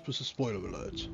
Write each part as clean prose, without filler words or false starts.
plus a spoiler alert.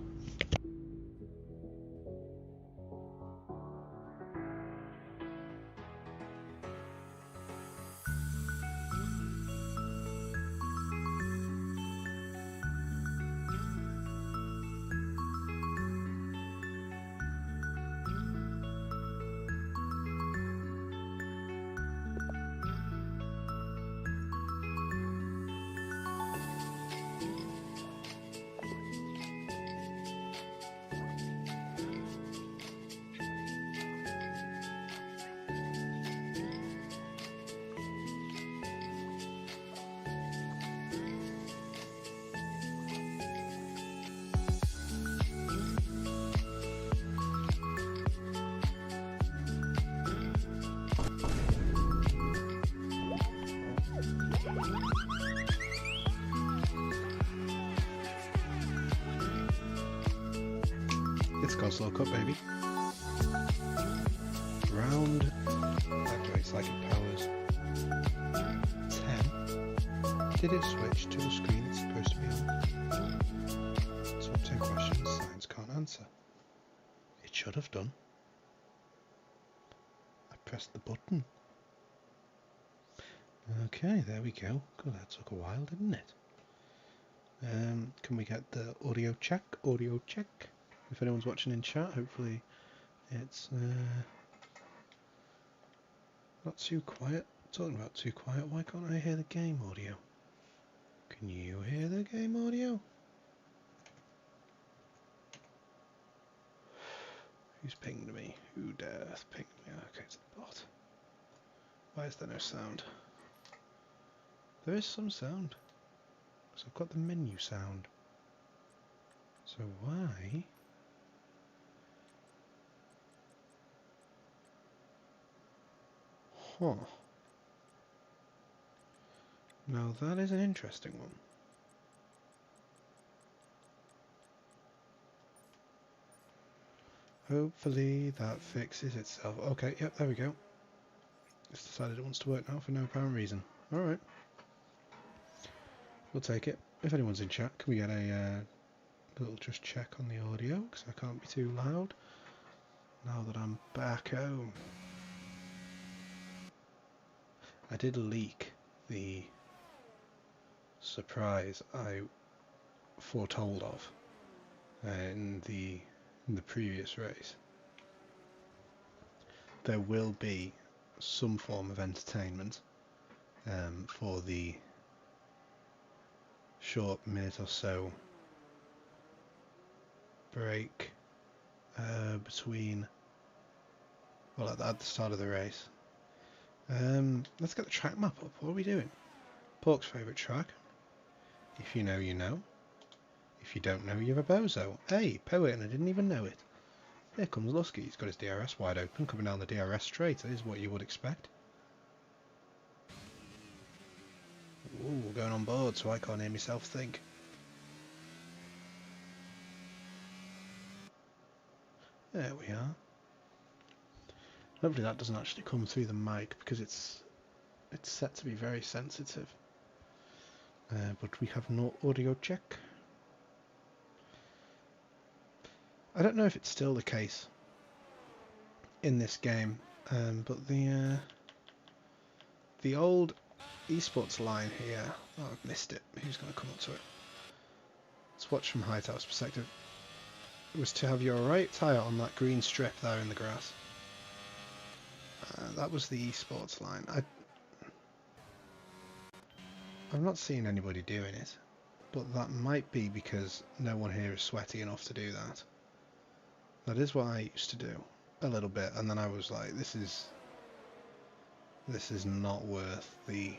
It's Coleslaw Cup, baby. Round activate psychic powers 10. Did it switch to a screen it's supposed to be on? So 10 questions science can't answer. It should have done. I pressed the button. Okay, there we go. God, that took a while, didn't it? Can we get the audio check? Audio check. If anyone's watching in chat, hopefully it's not too quiet. Talking about too quiet, why can't I hear the game audio? Can you hear the game audio? Who's pinged me? Who dares ping me? Okay, it's the bot. Why is there no sound? There is some sound. So I've got the menu sound. So why? Huh. Now that is an interesting one. Hopefully that fixes itself. Okay, yep, there we go. It's decided it wants to work now for no apparent reason. Alright. We'll take it. If anyone's in chat, can we get a little just check on the audio? Because I can't be too loud. Now that I'm back home. I did leak the surprise I foretold of in the previous race. There will be some form of entertainment for the short minute or so break between, well, at the start of the race. Let's get the track map up. What are we doing? Pork's favourite track. If you know, you know. If you don't know, you're a bozo. Hey, poet, and I didn't even know it. Here comes Lusky. He's got his DRS wide open, coming down the DRS straight. That is what you would expect. Ooh, going on board, so I can't hear myself think. There we are. Hopefully that doesn't actually come through the mic because it's set to be very sensitive. But we have no audio check. I don't know if it's still the case in this game, but the old esports line here. Oh, I've missed it. Who's going to come up to it? Let's watch from Hightower's perspective. It was to have your right tyre on that green strip there in the grass. That was the esports line. I've not seen anybody doing it, but that might be because no one here is sweaty enough to do that. That is what I used to do a little bit, and then I was like, this is not worth the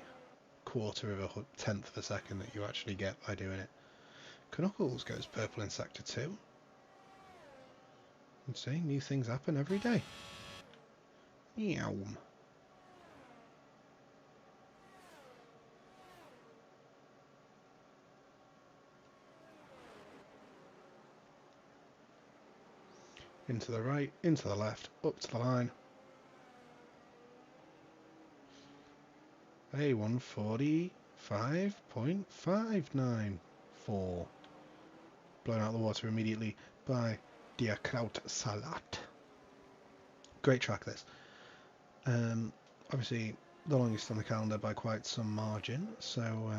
quarter of a tenth of a second that you actually get by doing it. Knuckles goes purple in sector 2. And see, new things happen every day. Meow. Into the right, into the left, up to the line. Hey, 145.594. blown out of the water immediately by Der Krautsalat. Great track this. Obviously the longest on the calendar by quite some margin, so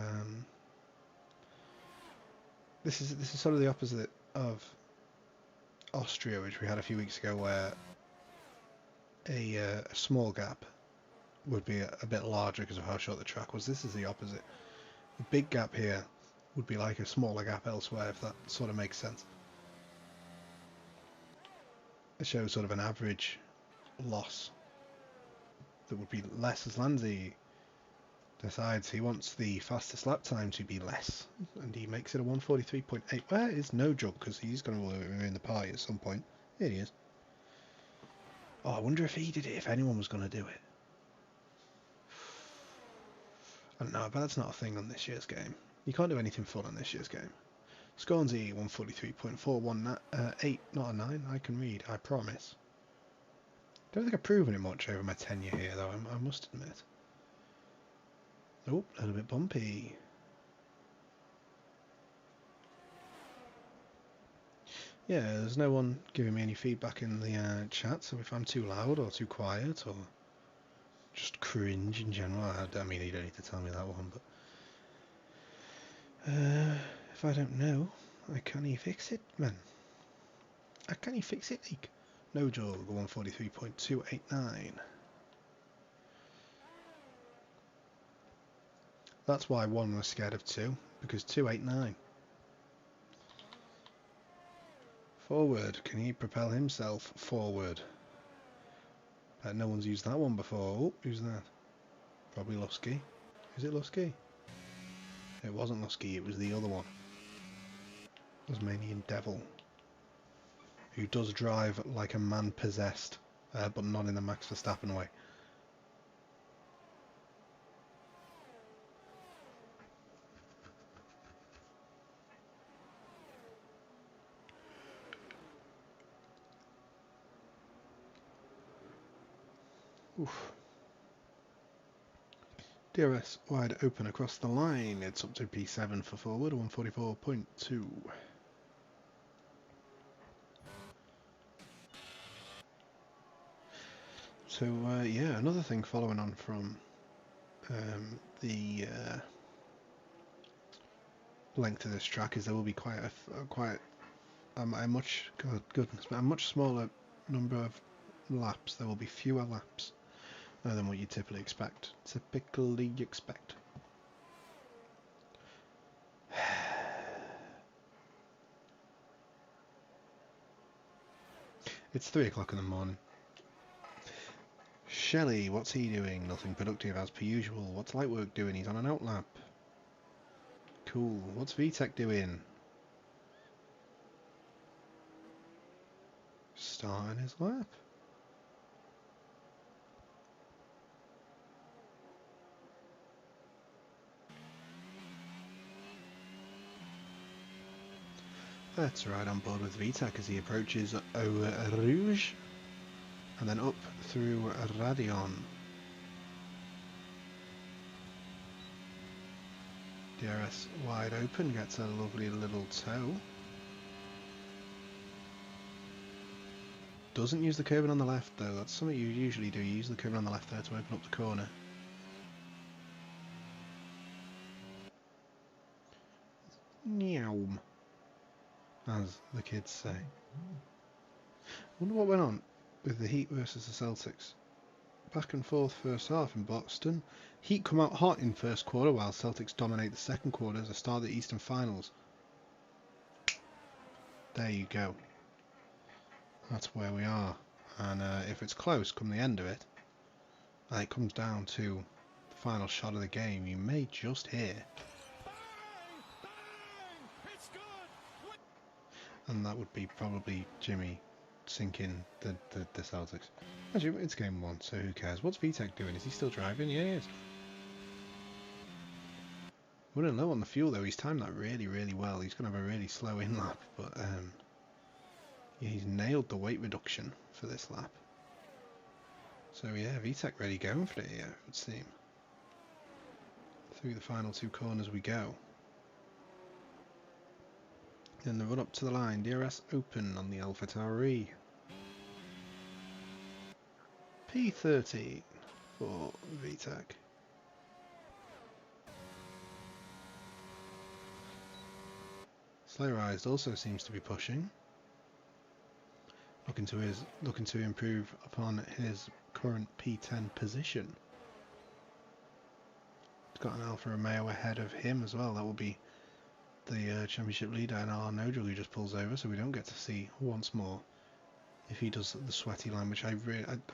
this is sort of the opposite of Austria, which we had a few weeks ago, where a small gap would be a bit larger because of how short the track was. This is the opposite. The big gap here would be like a smaller gap elsewhere, if that sort of makes sense. It shows sort of an average loss that would be less, as Lanzi decides he wants the fastest lap time to be less, and he makes it a 1:43.8. Where is No Jump? Because he's going to be in the party at some point. Here he is. Oh, I wonder if he did it, if anyone was going to do it. I don't know, but that's not a thing on this year's game. You can't do anything fun on this year's game. Scornsy 1:43.418, not a 9. I can read, I promise. Don't think I've proven it much over my tenure here, though, I must admit. Oh, a little bit bumpy. Yeah, there's no one giving me any feedback in the chat, so if I'm too loud or too quiet or just cringe in general, I mean, you don't need to tell me that one, but if I don't know, I can't fix it, man. I can't fix it, like. No Jog, 1:43.289. That's why 1 was scared of 2, because 289. Forward, can he propel himself forward? No one's used that one before. Oh, who's that? Probably Lusky. Is it Lusky? It wasn't Lusky, it was the other one. Tasmanian Devil. Who does drive like a man possessed, but not in the Max Verstappen way. Oof. DRS wide open across the line. It's up to P7 for forward, 1:44.2. So yeah, another thing following on from the length of this track is there will be quite a much a much smaller number of laps. There will be fewer laps than what you typically expect. It's 3 o'clock in the morning. Shelley, what's he doing? Nothing productive as per usual. What's Lightwork doing? He's on an outlap. Cool. What's VTech doing? Starting his lap. Let's ride on board with VTech as he approaches Eau Rouge and then up through Radion. DRS wide open, gets a lovely little toe. Doesn't use the curving on the left though, that's something you usually do, you use the curving on the left there to open up the corner. Meow, as the kids say. Wonder what went on with the Heat versus the Celtics. Back and forth first half in Boston. Heat come out hot in first quarter while Celtics dominate the second quarter as the start of the Eastern Finals. There you go. That's where we are. And if it's close come the end of it, and it comes down to the final shot of the game, you may just hear. And that would be probably Jimmy sinking the Celtics. Actually, it's game 1, so who cares? What's VTech doing? Is he still driving? Yeah, he is. Running low on the fuel though, he's timed that really, really well. He's going to have a really slow in lap, but yeah, he's nailed the weight reduction for this lap. So yeah, VTech really going for it here, it would seem. Through the final 2 corners we go. In the run up to the line, DRS open on the Alpha Tauri. P30 for VTEC. Slayerized also seems to be pushing, looking to improve upon his current P10 position. He's got an Alfa Romeo ahead of him as well. That will be the championship leader, and our Nodal who just pulls over, so we don't get to see once more if he does the sweaty line, which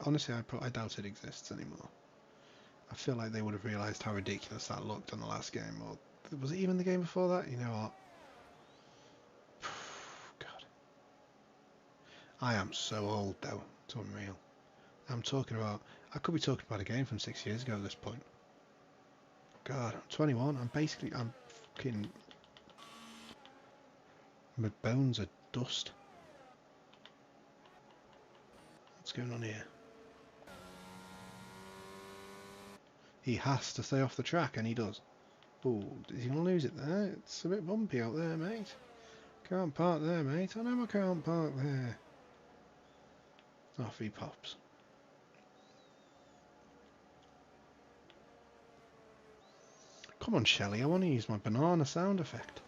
honestly I doubt it exists anymore. I feel like they would have realised how ridiculous that looked on the last game, or was it even the game before that? You know what? God, I am so old though. It's unreal. I could be talking about a game from 6 years ago at this point. God, I'm 21. I'm fucking, my bones are dust. What's going on here? He has to stay off the track, and he does. Oh, is he going to lose it there? It's a bit bumpy out there, mate. Can't park there, mate. I know I can't park there. Off he pops. Come on, Shelley, I want to use my banana sound effect.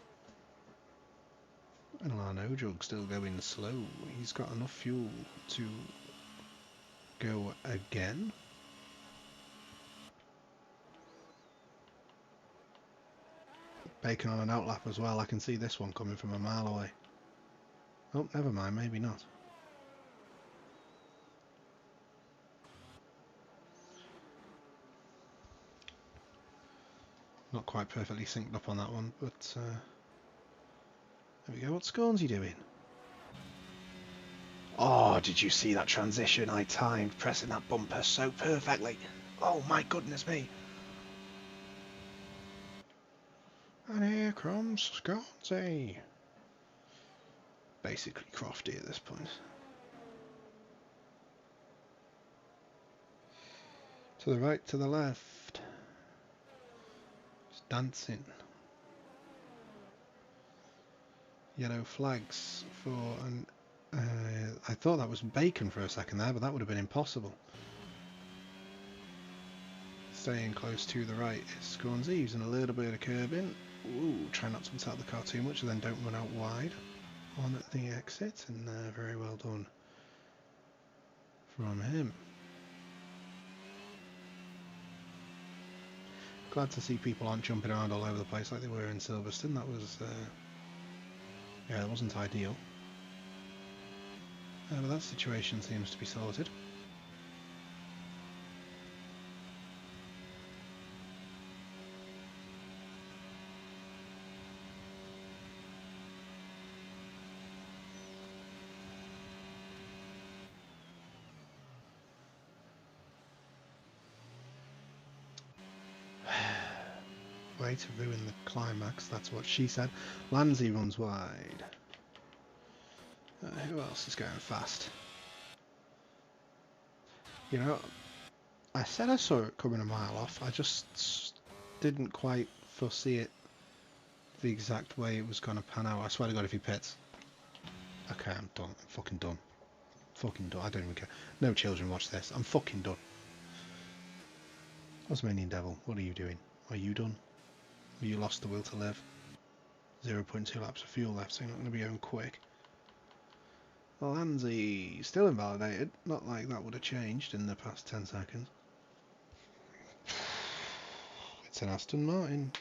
And Lano Jug still going slow. He's got enough fuel to go again. Bacon on an outlap as well. I can see this one coming from a mile away. Oh, never mind, maybe not. Not quite perfectly synced up on that one, but there we go. What's Scornsy doing? Oh, did you see that transition? I timed pressing that bumper so perfectly. Oh my goodness me. And here comes Scornsy. Basically Crofty at this point. To the right, to the left. Just dancing. Yellow flags for an... I thought that was Bacon for a second there, but that would have been impossible. Staying close to the right is Scornsy, using a little bit of curbing. Ooh, try not to attack the car too much, and then don't run out wide on the exit, and very well done from him. Glad to see people aren't jumping around all over the place like they were in Silverstone. That was, yeah, it wasn't ideal. But that situation seems to be sorted. Way to ruin the climax, that's what she said. Lansley runs wide. Who else is going fast? You know, I said I saw it coming a mile off. I just didn't quite foresee it the exact way it was going to pan out. I swear to God, if he pits. Okay, I'm done. I'm fucking done. Fucking done. I don't even care. No children watch this. I'm fucking done. Tasmanian Devil, what are you doing? Are you done? Have you lost the will to live? 0.2 laps of fuel left, so you're not going to be going quick. Lanzi still invalidated. Not like that would have changed in the past 10 seconds. It's an Aston Martin.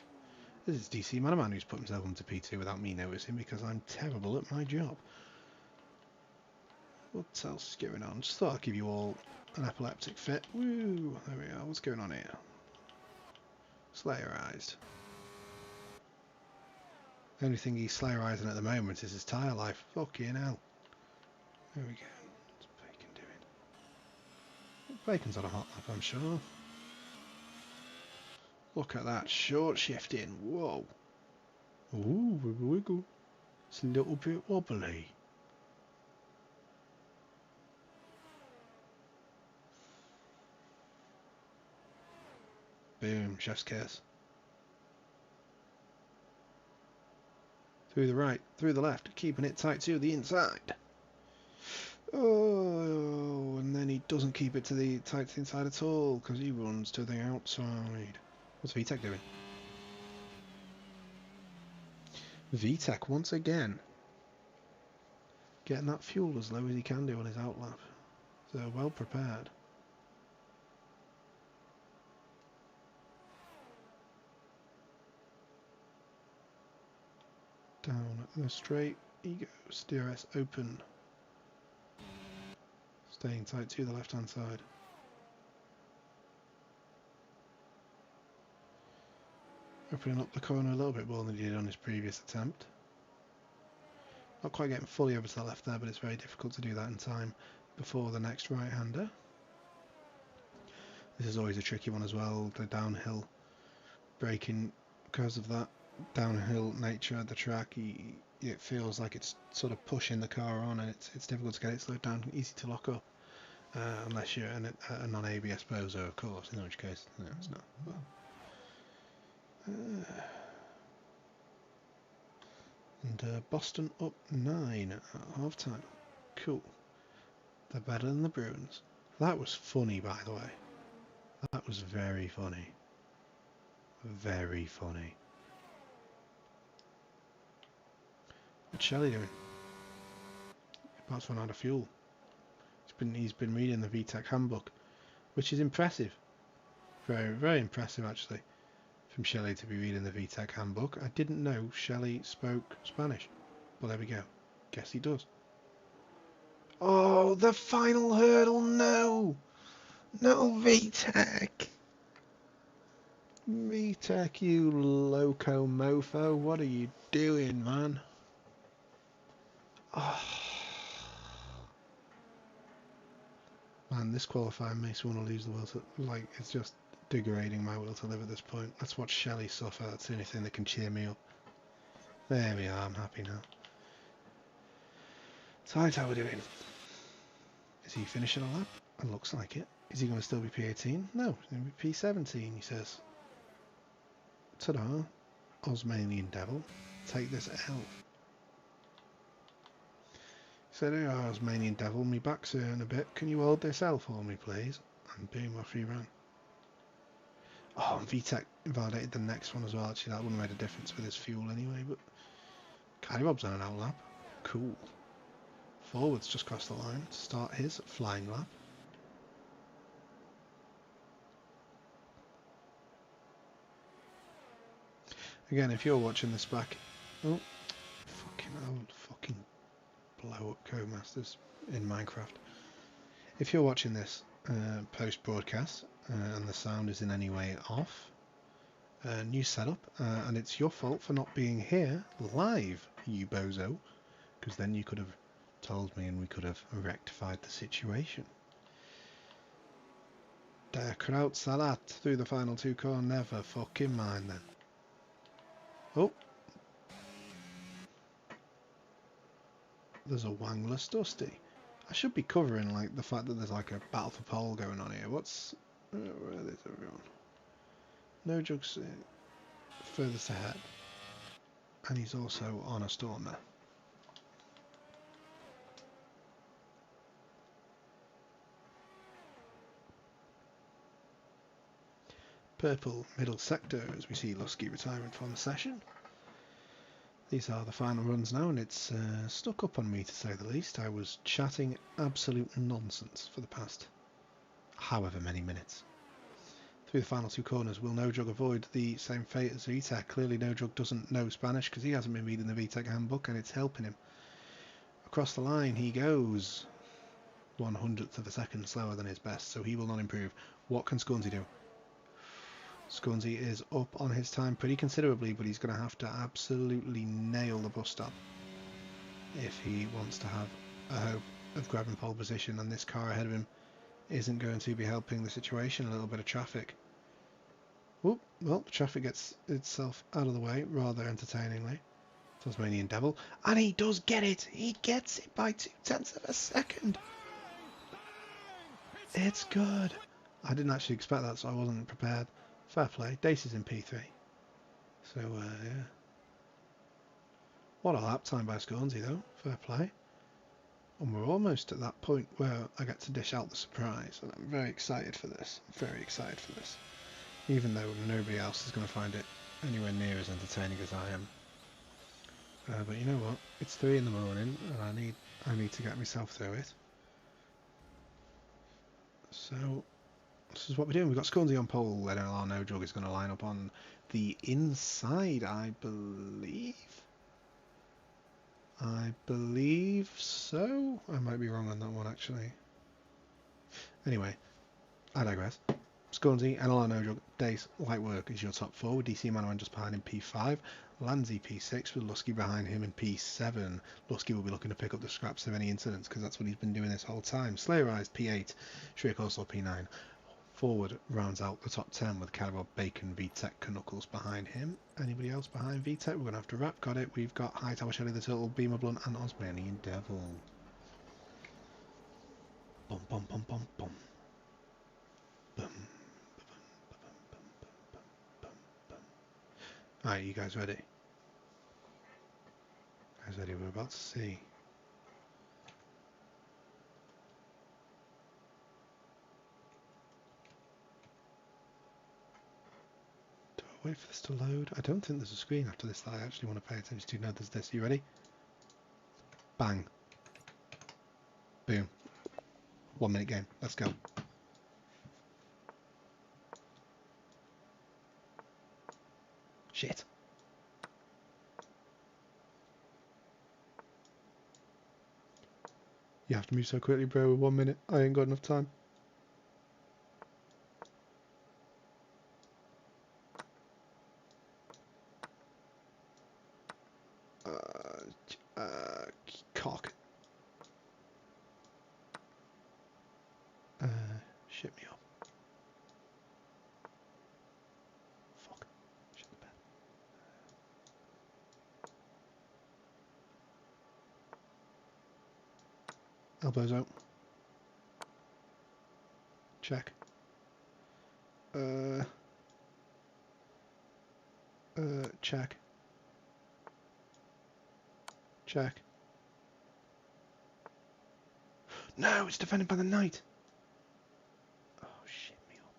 This is DC Manaman who's put himself onto P2 without me noticing because I'm terrible at my job. What else is going on? Just thought I'd give you all an epileptic fit. Woo! There we are. What's going on here? Slayerized. The only thing he's slayerizing at the moment is his tyre life. Fucking hell. There we go. What's Bacon doing? Bacon's on a hot lap, I'm sure. Look at that short shifting. Whoa. Ooh, wiggle wiggle. It's a little bit wobbly. Boom, chef's kiss. Through the right, through the left, keeping it tight to the inside. Oh, and then he doesn't keep it to the tight to the inside at all because he runs to the outside. What's VTech doing? VTech once again getting that fuel as low as he can do on his outlap. So well prepared. Down the straight he goes. DRS open. Staying tight to the left hand side. Opening up the corner a little bit more than he did on his previous attempt. Not quite getting fully over to the left there, but it's very difficult to do that in time before the next right-hander. This is always a tricky one as well, the downhill braking, because of that downhill nature of the track. It feels like it's sort of pushing the car on, and it's difficult to get it slowed down, easy to lock up, unless you're a non-ABS Bozo, of course, in which case, no, it's not. But, and Boston up 9 at half time. Cool. They're better than the Bruins. That was funny, by the way. That was very funny. Very funny. What's Shelley doing? Perhaps run out of fuel. He's been reading the VTech handbook, which is impressive. Very, very impressive actually. From Shelley to be reading the VTech handbook. I didn't know Shelley spoke Spanish. Well, there we go. Guess he does. Oh, the final hurdle, no! No, VTech! VTech, you loco mofo, what are you doing, man? Oh. Man, this qualifying makes me want to lose the will to... Like, it's just degrading my will to live at this point. Let's watch Shelley suffer. That's the only thing that can cheer me up. There we are, I'm happy now. So how's how we're doing? Is he finishing a lap? It looks like it. Is he going to still be P18? No, he's going to be P17, he says. Ta-da. Osmanian Devil. Take this L. He said, "Hey, Osmanian Devil, me back's hurting a bit. Can you hold this L for me, please?" And boom, off he ran. Oh, and VTech invalidated the next one as well. Actually, that wouldn't have made a difference with his fuel anyway, but Kylie Bob's on an out lap. Cool. Forwards just crossed the line to start his flying lap. Again, if you're watching this back... Oh, fucking blow up Codemasters in Minecraft. If you're watching this post-broadcast and the sound is in any way off, new setup, and it's your fault for not being here live, you bozo, because then you could have told me and we could have rectified the situation. Der Krautsalat through the final two corner, never fucking mind then. Oh, there's a Wangless Dusty. I should be covering like the fact that there's like a battle for pole going on here. What's where is everyone? No Jugs furthest ahead, and he's also on a Stormer. Purple middle sector as we see Lusky retiring from the session. These are the final runs now, and it's stuck up on me to say the least. I was chatting absolute nonsense for the past however many minutes. Through the final two corners, will No Jug avoid the same fate as VTech? Clearly No Jug doesn't know Spanish because he hasn't been reading the VTech handbook and it's helping him. Across the line he goes. 1/100th of a second slower than his best, so he will not improve. What can Sconesy do? Sconesy is up on his time pretty considerably, but he's going to have to absolutely nail the bus stop if he wants to have a hope of grabbing pole position, and this car ahead of him isn't going to be helping the situation. A little bit of traffic. Whoop, well, the traffic gets itself out of the way rather entertainingly. Tasmanian Devil, and he does get it. He gets it by 0.2 of a second. It's good. I didn't actually expect that, so I wasn't prepared. Fair play. Dace is in P3. So, yeah. What a lap time by Scornsy though, fair play. And we're almost at that point where I get to dish out the surprise, and I'm very excited for this. Very excited for this. Even though nobody else is going to find it anywhere near as entertaining as I am. But you know what? It's 3 in the morning, and I need to get myself through it. So this is what we're doing. We've got Scornsy on pole, then our No Jug is going to line up on the inside, I believe. I believe so. I might be wrong on that one, actually. Anyway, I digress. Scornsy, NLR No Jug, Dace, Light Work is your top 4, with DC Manaman just behind in P5. Landsy P6 with Lusky behind him in P7. Lusky will be looking to pick up the scraps of any incidents because that's what he's been doing this whole time. Slayer Eyes P8, Shriek Coleslaw P9. Forward rounds out the top 10 with Caribou, Bacon, VTech, Knuckles behind him. Anybody else behind VTech? We're going to have to wrap. Got it. We've got Hightower, Shelly the Turtle, Beamer Blunt, and Osmanian Devil. Bum bum bum bum bum. Bum. Alright, you guys ready? Guys ready? We're about to see. Do I wait for this to load? I don't think there's a screen after this that I actually want to pay attention to. No, there's this. You ready? Bang. Boom. 1 minute game. Let's go. Shit. You have to move so quickly, bro. 1 minute. I ain't got enough time. Cock. Shit me up. Fuck. Shit the bed. Elbows out. Check. Check. Check. No, it's defended by the knight. Oh, shit me up.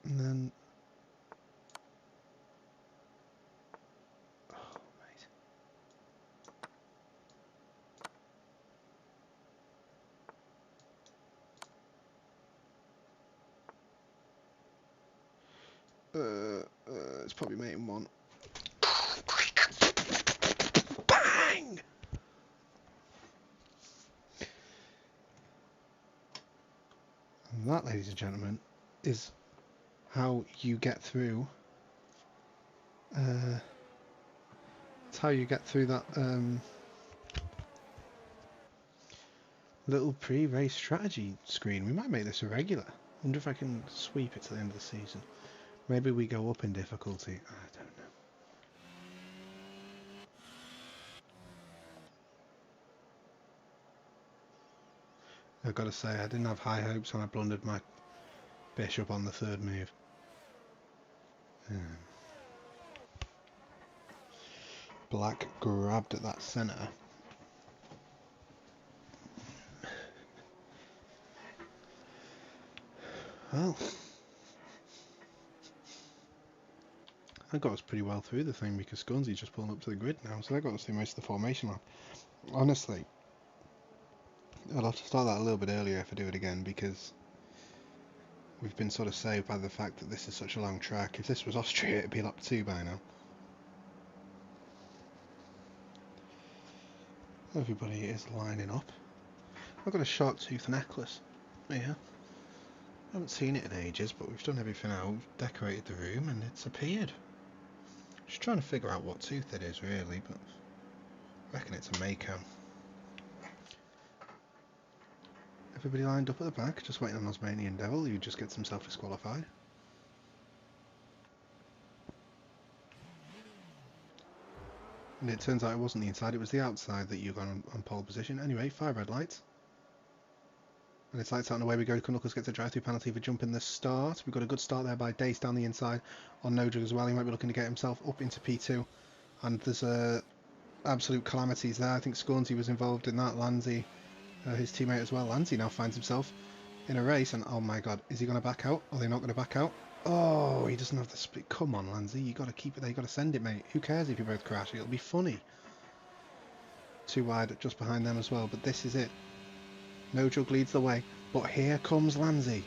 And then... Oh, mate. It's probably mate in one. Bang! And that, ladies and gentlemen, is how you get through. It's how you get through that little pre-race strategy screen. We might make this a regular. I wonder if I can sweep it to the end of the season. Maybe we go up in difficulty. I don't know. I've got to say, I didn't have high hopes when I blundered my bishop on the third move. Black grabbed at that centre. Well, I got us pretty well through the thing because Scornsy's just pulling up to the grid now, so that got us through most of the formation lap. Honestly, I'll have to start that a little bit earlier if I do it again because we've been sort of saved by the fact that this is such a long track. If this was Austria, it'd be lap 2 by now. Everybody is lining up. I've got a shark tooth necklace here. I haven't seen it in ages, but we've done everything out. We've decorated the room and it's appeared. Just trying to figure out what tooth it is really, but I reckon it's a Mako. Everybody lined up at the back, just waiting on Osmanian Devil, who just gets himself disqualified. And it turns out it wasn't the inside, it was the outside that you got on pole position. Anyway, 5 red lights. And it's lights out and away we go. Knuckles gets a drive-through penalty for jumping the start. We've got a good start there by Dace down the inside on No Jug as well. He might be looking to get himself up into P2. And there's absolute calamities there. I think Scornsy was involved in that. Lanzi, his teammate as well. Lanzi now finds himself in a race. And oh my god, is he going to back out? Are they not going to back out? Oh, he doesn't have the speed. Come on, Lanzi, you got to keep it there. You got to send it, mate. Who cares if you both crash? It'll be funny. Too wide just behind them as well. But this is it. No Jug leads the way. But here comes Lanzi.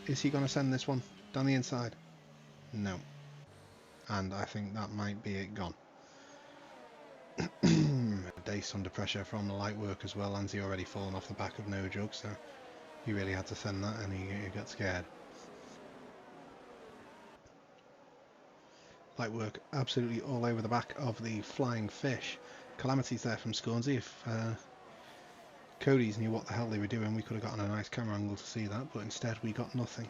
Is he going to send this one down the inside? No. And I think that might be it gone. Dace under pressure from the light work as well. Lanzi already fallen off the back of No Jug, so he really had to send that and he got scared. Light work absolutely all over the back of the flying fish. Calamities there from Scornsy. If Cody's knew what the hell they were doing, we could have gotten a nice camera angle to see that, but instead we got nothing.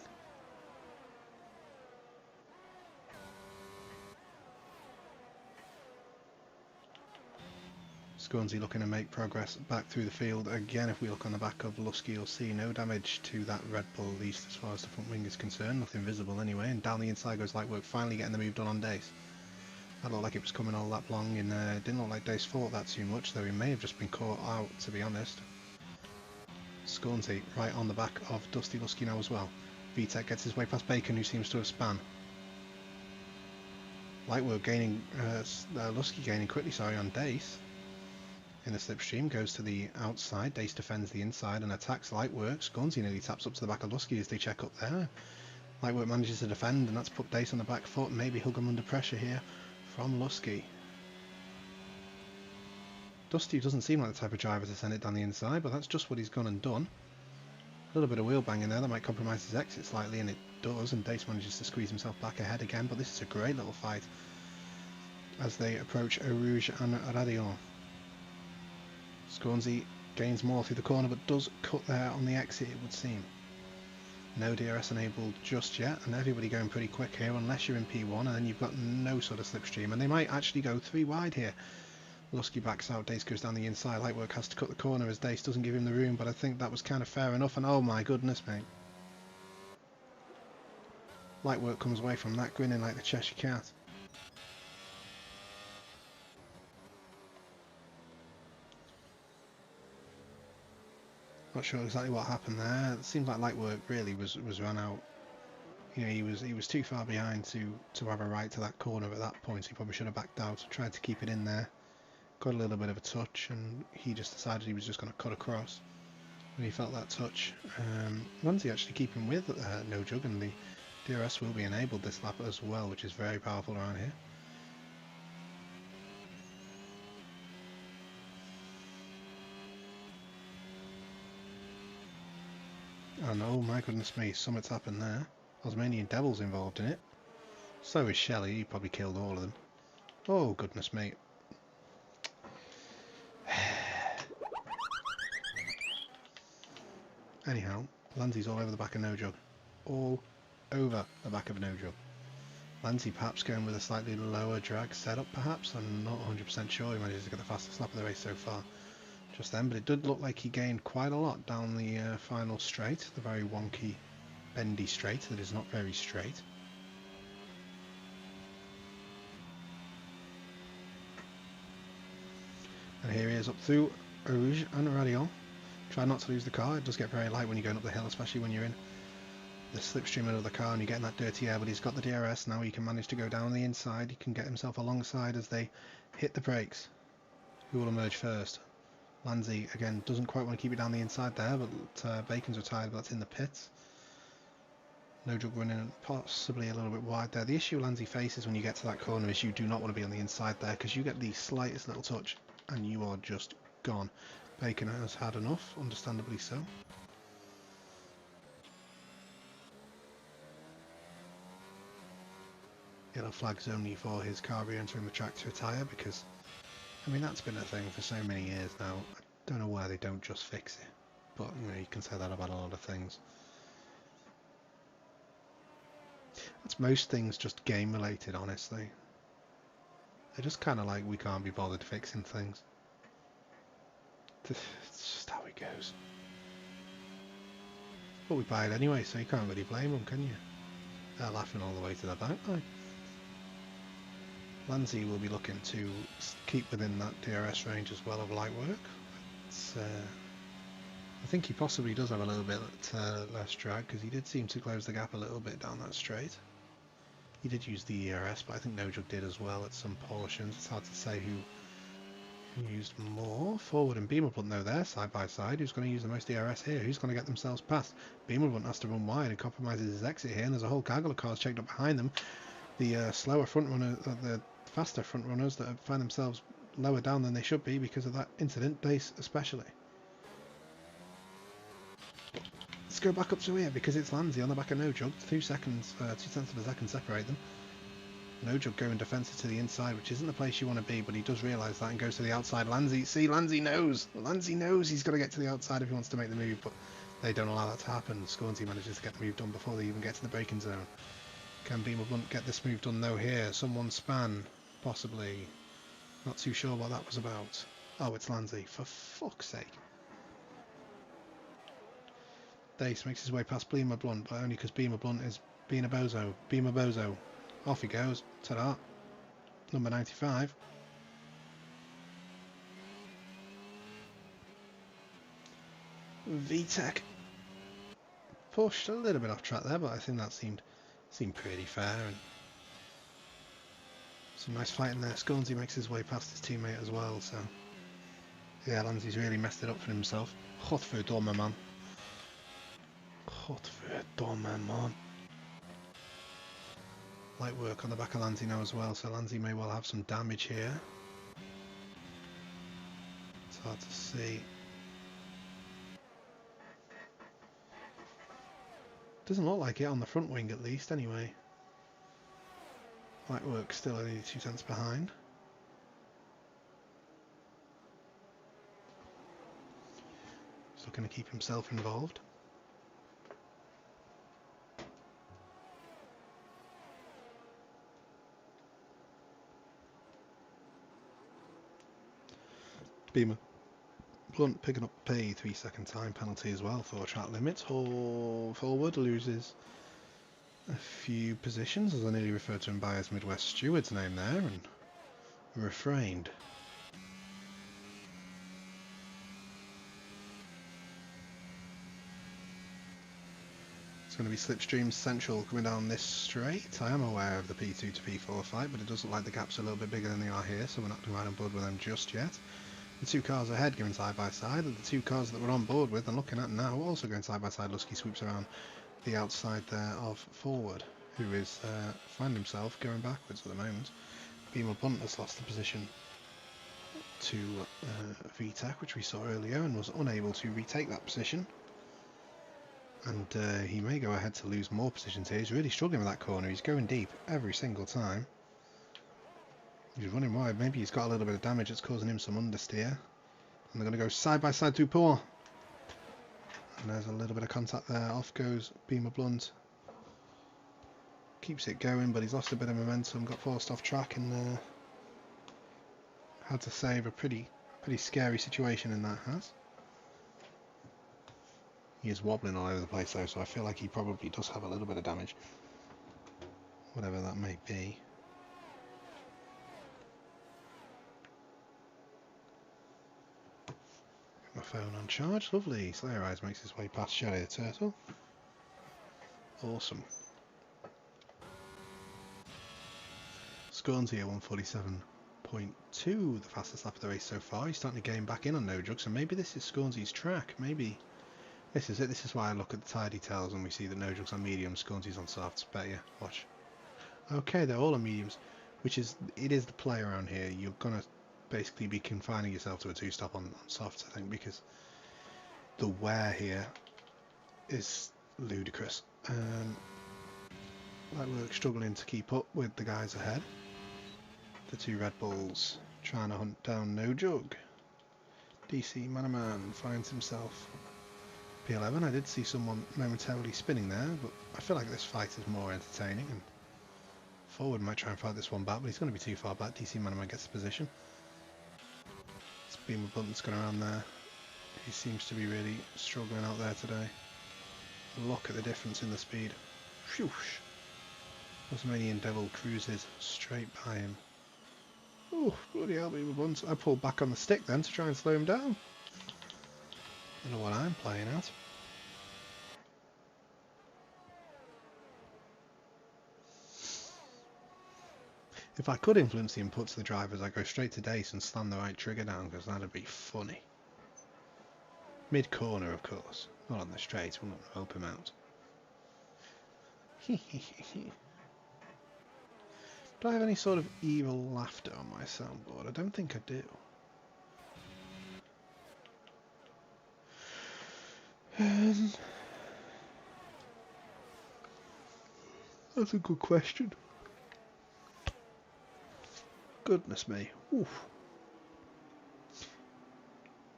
Scornsy looking to make progress back through the field. Again, if we look on the back of Lusky, you'll see no damage to that Red Bull, at least as far as the front wing is concerned. Nothing visible anyway, and down the inside goes Lightwork, finally getting the move done on Dace. That looked like it was coming all that long, and it didn't look like Dace fought that too much, though he may have just been caught out, to be honest. Scornsy right on the back of Dusty Lusky now as well. VTech gets his way past Bacon, who seems to have spun. Lightwork gaining, Lusky gaining quickly, sorry, on Dace. In the slipstream, goes to the outside. Dace defends the inside and attacks Lightwork. Scornsy nearly taps up to the back of Lusky as they check up there. Lightwork manages to defend, and that's put Dace on the back foot. Maybe he'll come under pressure here from Lusky. Dusty doesn't seem like the type of driver to send it down the inside, but that's just what he's gone and done. A little bit of wheel banging there, that might compromise his exit slightly, and it does, and Dace manages to squeeze himself back ahead again, but this is a great little fight as they approach Eau Rouge and Radion. Scornsy gains more through the corner, but does cut there on the exit, it would seem. No DRS enabled just yet, and everybody going pretty quick here, unless you're in P1, and then you've got no sort of slipstream, and they might actually go 3 wide here. Lusky backs out, Dace goes down the inside, Lightwork has to cut the corner as Dace doesn't give him the room, but I think that was kind of fair enough, and oh my goodness, mate. Lightwork comes away from that grinning like the Cheshire Cat. Not sure exactly what happened there. It seemed like Lightwork really was run out. You know, he was too far behind to have a right to that corner at that point. So he probably should have backed out, tried to keep it in there. Got a little bit of a touch, and he just decided he was just going to cut across when he felt that touch. Lanzi actually keeping with No Jug, and the DRS will be enabled this lap as well, which is very powerful around here. And oh my goodness me, something's happened there. Osmanian Devil's involved in it. So is Shelley, he probably killed all of them. Oh goodness me. Anyhow, Lanzi's all over the back of No Jug. All over the back of No Jug. Lanzi perhaps going with a slightly lower drag setup perhaps. I'm not 100% sure. He managed to get the fastest lap of the race so far just then, but it did look like he gained quite a lot down the final straight, the very wonky bendy straight that is not very straight. And here he is up through Eau Rouge and Radion. Try not to lose the car, it does get very light when you're going up the hill, especially when you're in the slipstream of the car and you're getting that dirty air, but he's got the DRS now. He can manage to go down the inside, he can get himself alongside as they hit the brakes. Who will emerge first? Lanzi again doesn't quite want to keep it down the inside there, but Bacon's retired, but that's in the pits. No Jug running possibly a little bit wide there. The issue Lanzi faces when you get to that corner is you do not want to be on the inside there, because you get the slightest little touch and you are just gone. Bacon has had enough, understandably so. Yellow flag's only for his car re-entering the track to retire, because I mean, that's been a thing for so many years now. I don't know why they don't just fix it, but you know, you can say that about a lot of things. That's most things just game related, honestly. They're just kind of like, we can't be bothered fixing things. It's just how it goes. But we buy it anyway, so you can't really blame them, can you? They're laughing all the way to the back line. Lanzi will be looking to keep within that DRS range as well of light work. I think he possibly does have a little bit less drag, because he did seem to close the gap a little bit down that straight. He did use the ERS, but I think Nojug did as well at some portions. It's hard to say who used more. Forward and Beamerblunt though there, side by side. Who's going to use the most ERS here? Who's going to get themselves past? Beamerblunt has to run wide and compromises his exit here, and there's a whole gaggle of cars checked up behind them. The slower front runner, the faster front runners that find themselves lower down than they should be because of that incident, base especially. Let's go back up to here because it's Lanzi on the back of Nojug. 2 seconds, 2 tenths of a second separate them. Nojug going defensive to the inside, which isn't the place you want to be, but he does realise that and goes to the outside. Lanzi, see, Lanzi knows he's got to get to the outside if he wants to make the move, but they don't allow that to happen. Scornsy manages to get the move done before they even get to the braking zone. Can Beamerblunt get this move done though here? Someone span, possibly. Not too sure what that was about. Oh, it's Lanzi, for fuck's sake. Dace makes his way past Beamerblunt, but only because Beamerblunt is being a bozo. Beamer bozo. Off he goes. Ta-da. Number 95. VTEC. Pushed a little bit off track there, but I think that seemed pretty fair. And some nice fighting there. Scornsy makes his way past his teammate as well, so yeah, Lanzi's really messed it up for himself. Godverdomme, man. Godverdomme, man. Light work on the back of Lanzi now as well, so Lanzi may well have some damage here. It's hard to see. Doesn't look like it on the front wing at least, anyway. Light work still only 2 tenths behind. He's looking to keep himself involved. Beamerblunt picking up a 3-second time penalty as well for track limits. Forward loses a few positions, as I nearly referred to him by his Midwest steward's name there, and refrained. It's going to be Slipstream Central coming down this straight. I am aware of the P2 to P4 fight, but it does look like the gaps are a little bit bigger than they are here, so we're not right on board with them just yet. The 2 cars ahead going side by side, and the 2 cars that we're on board with and looking at now also going side by side. Lusky swoops around the outside there of Forward, who is find himself going backwards at the moment. Beamerblunt has lost the position to VTEC, which we saw earlier, and was unable to retake that position. And he may go ahead to lose more positions here. He's really struggling with that corner. He's going deep every single time. He's running wide. Maybe he's got a little bit of damage that's causing him some understeer. And they're going to go side by side through Poor. And there's a little bit of contact there. Off goes Beamerblunt. Keeps it going, but he's lost a bit of momentum. Got forced off track and had to save a pretty scary situation in that has. He is wobbling all over the place though, so I feel like he probably does have a little bit of damage. Whatever that may be. My phone on charge, lovely. Slayer Eyes makes his way past Shelley the Turtle. Awesome. Scornsy at 147.2, the fastest lap of the race so far. He's starting to gain back in on Nojug, so maybe this is Scornsy's track. Maybe this is it. This is why I look at the tyre details and we see that Nojug's on mediums, Scornsy's on softs. Bet you. Watch. Okay, they're all on mediums, which is, it is the play around here. You're gonna basically be confining yourself to a 2-stop on softs, I think, because the wear here is ludicrous. Like we're struggling to keep up with the guys ahead. The 2 Red Bulls trying to hunt down Nojug. DC Manaman finds himself P11. I did see someone momentarily spinning there, but I feel like this fight is more entertaining, and forward, might try and fight this one back, but he's going to be too far back. DC Manama gets the position. It's Beamer Blunt's gone around there. He seems to be really struggling out there today. Look at the difference in the speed. Phew. Tasmanian Devil cruises straight by him. Oh, bloody hell, Beamer Blunt. I pulled back on the stick then to try and slow him down. Don't know what I'm playing at. If I could influence the inputs of the drivers, I'd go straight to Dace and slam the right trigger down, because that'd be funny. Mid-corner, of course. Not on the straight, we'll not help him out. Do I have any sort of evil laughter on my soundboard? I don't think I do. That's a good question. Goodness me. Oof.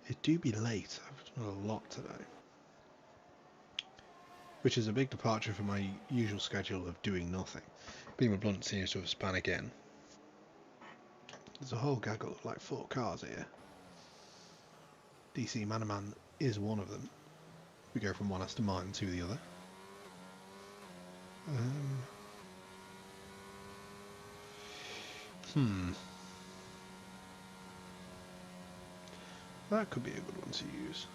It do be late. I've done a lot today. Which is a big departure from my usual schedule of doing nothing. Beamer Blunt seems to have spun again. There's a whole gaggle of like 4 cars here. DC Manaman is one of them. We go from one Aston Martin to the other. That could be a good one to use.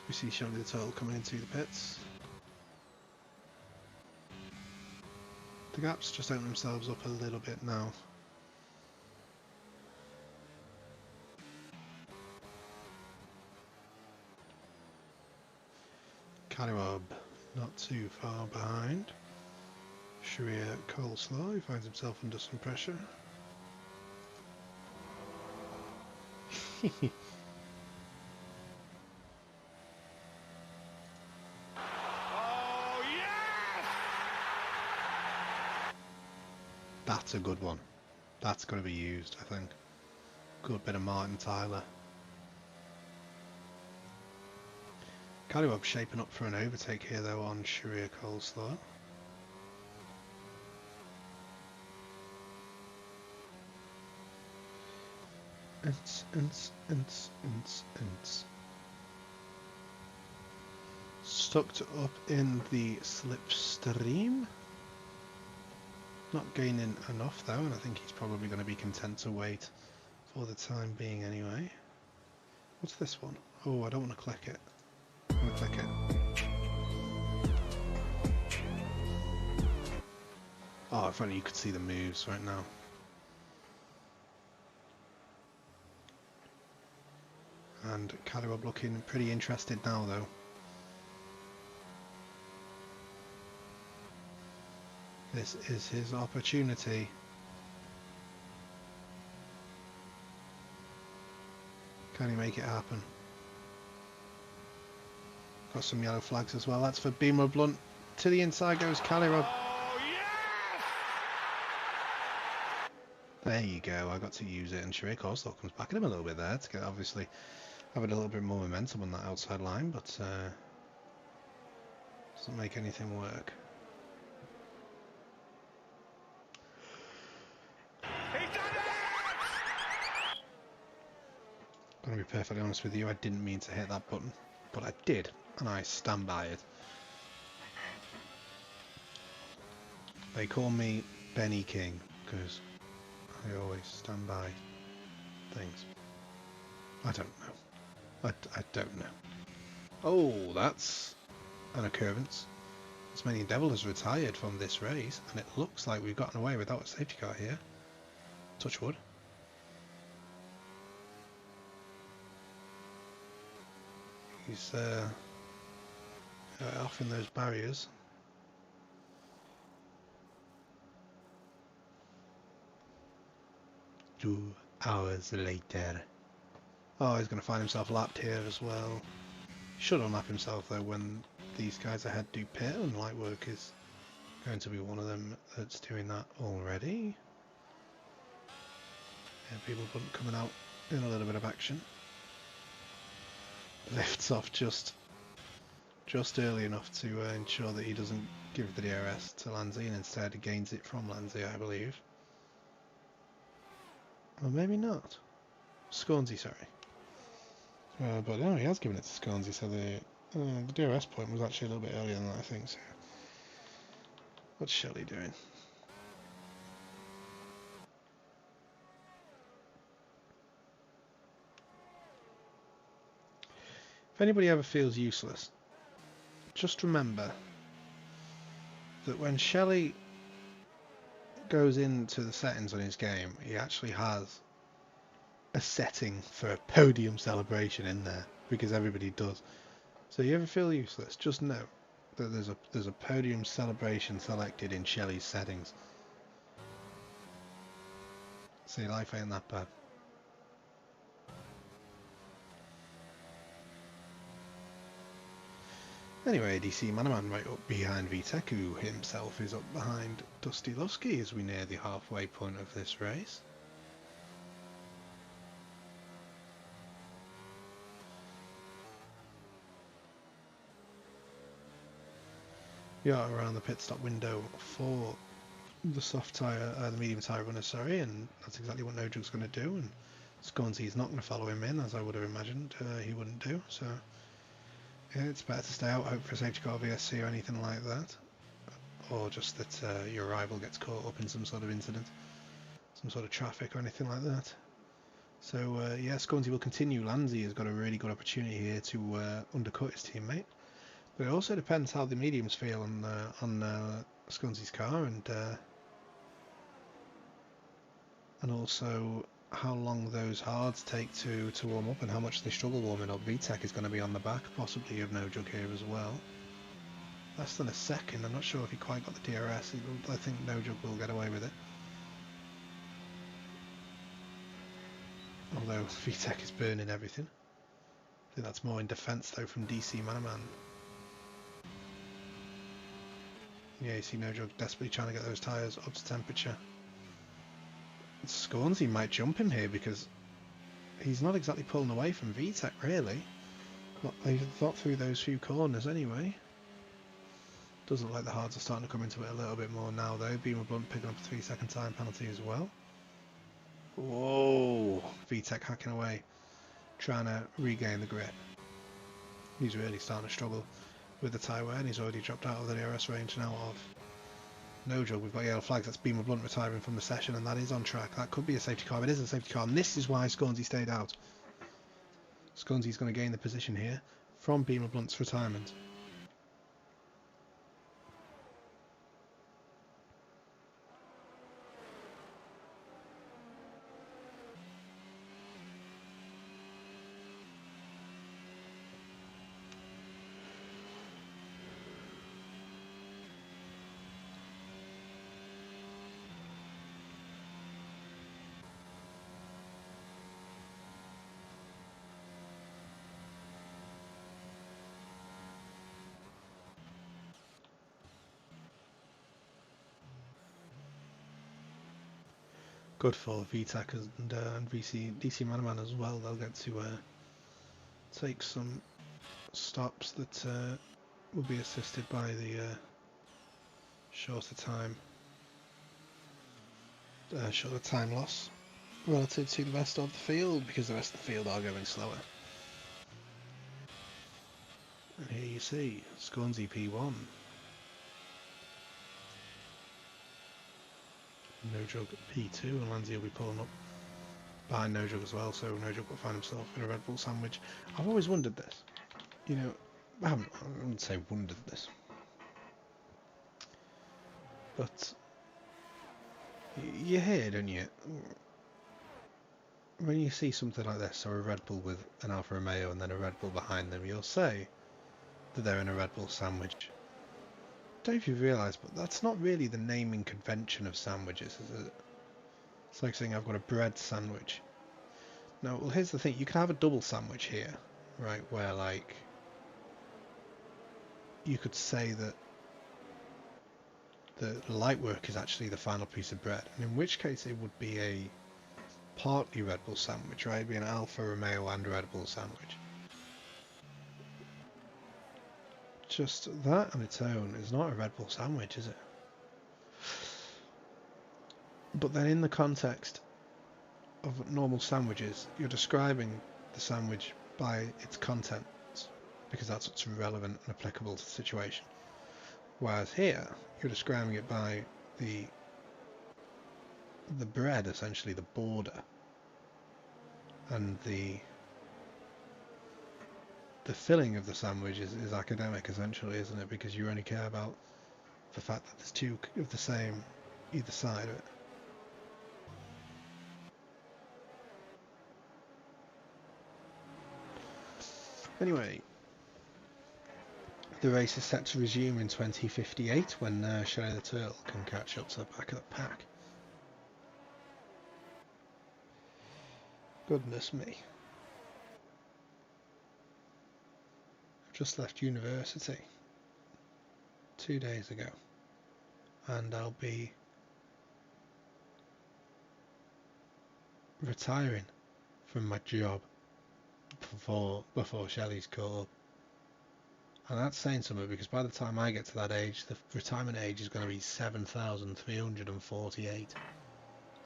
We see Shirley the Turtle coming into the pits. The gaps just open themselves up a little bit now. Calirob not too far behind. Sharia Coleslaw, who finds himself under some pressure. Oh, yes! That's a good one. That's going to be used, I think. Good bit of Martin Tyler. Calirob shaping up for an overtake here though on Sharia Coleslaw. Stuck up in the slipstream. Not gaining enough though, and I think he's probably going to be content to wait for the time being anyway. What's this one? Oh, I don't want to click it. I'm going to click it. Oh, if only you could see the moves right now. And Calirob looking pretty interested now though. This is his opportunity. Can he make it happen? Got some yellow flags as well. That's for Beamer Blunt. To the inside goes Calirob. Oh, yes! There you go. I got to use it, and Sharia Coleslaw comes back at him a little bit there to get obviously having a little bit more momentum on that outside line, but doesn't make anything work. I'm going to be perfectly honest with you, I didn't mean to hit that button, but I did, and I stand by it. They call me Benny King, because I always stand by things. I don't know. I don't know. Oh, that's an occurrence. Tasmanian Devil has retired from this race, and it looks like we've gotten away without a safety car here. Touch wood. He's off in those barriers. 2 hours later. Oh, he's going to find himself lapped here as well. Should unlap himself though when these guys ahead do pit, and light work is going to be one of them that's doing that already. Yeah, people coming out in a little bit of action. Lifts off just just early enough to ensure that he doesn't give the DRS to Lanzi and instead gains it from Lanzi, I believe. Or maybe not. Scornsy, sorry. But no, he has given it to Scornsy, so the DRS point was actually a little bit earlier than that, I think. So. What's Shelley doing? If anybody ever feels useless, just remember that when Shelley goes into the settings on his game, he actually has a setting for a podium celebration in there, because everybody does. So you ever feel useless, just know that there's a podium celebration selected in Shelley's settings. See, life ain't that bad. Anyway, DC Manaman right up behind VTech, who himself is up behind Dusty Lusky as we near the halfway point of this race. We are around the pit stop window for the soft tyre, the medium tyre runner, sorry, and that's exactly what No Jug's going to do, and Scornsy's not going to follow him in, as I would have imagined he wouldn't do, so yeah, it's better to stay out, hope for a safety car VSC or anything like that, or just that your rival gets caught up in some sort of incident, some sort of traffic or anything like that. So yeah, Scornsy will continue. Lanzi has got a really good opportunity here to undercut his teammate. But it also depends how the mediums feel on Scornsy's car, and also how long those hards take to warm up and how much they struggle warming up. VTech is going to be on the back, possibly of No Jug here as well. Less than a second. I'm not sure if he quite got the DRS. I think No Jug will get away with it. Although VTech is burning everything. I think that's more in defence though from DC Manaman. Yeah, you see No Jug desperately trying to get those tyres up to temperature. Scornsy might jump him here because he's not exactly pulling away from VTech really. Not through those few corners anyway. Does look like the hards are starting to come into it a little bit more now though. Beamer Blunt picking up a 3-second time penalty as well. Whoa! VTech hacking away, trying to regain the grip. He's really starting to struggle with the tyre wear, and he's already dropped out of the DRS range now of No Jug. We've got yellow flags. That's Beamer Blunt retiring from the session, and that is on track. That could be a safety car. It is a safety car, and this is why Scornsy stayed out. Scornsy's going to gain the position here from Beamer Blunt's retirement. Good for VTech and DC Manaman as well. They'll get to take some stops that will be assisted by the shorter time loss relative to the rest of the field, because the rest of the field are going slower. And here you see Scornsy P1. No Jug P2, and Lanzi will be pulling up behind No Jug as well, so No Jug will find himself in a Red Bull sandwich. I've always wondered this, you know, I wouldn't say wondered this, but you hear, don't you, when you see something like this, or a Red Bull with an Alfa Romeo and then a Red Bull behind them, you'll say that they're in a Red Bull sandwich. I don't know if you've realised, but that's not really the naming convention of sandwiches, is it? It's like saying I've got a bread sandwich. No, well here's the thing, you can have a double sandwich here, right, where like, you could say that the light work is actually the final piece of bread, and in which case it would be a partly Red Bull sandwich, right? It'd be an Alfa Romeo and Red Bull sandwich. just that on its own is not a Red Bull sandwich, is it? But then in the context of normal sandwiches, you're describing the sandwich by its contents because that's what's relevant and applicable to the situation. Whereas here, you're describing it by the bread, essentially the border, and the filling of the sandwich is academic, essentially, isn't it? Because you only care about the fact that there's two of the same either side of it. Anyway, the race is set to resume in 2058 when Shelley the Turtle can catch up to the back of the pack. Goodness me. I've just left university 2 days ago, and I'll be retiring from my job before Shelley's caught up. And that's saying something, because by the time I get to that age, the retirement age is going to be 7,348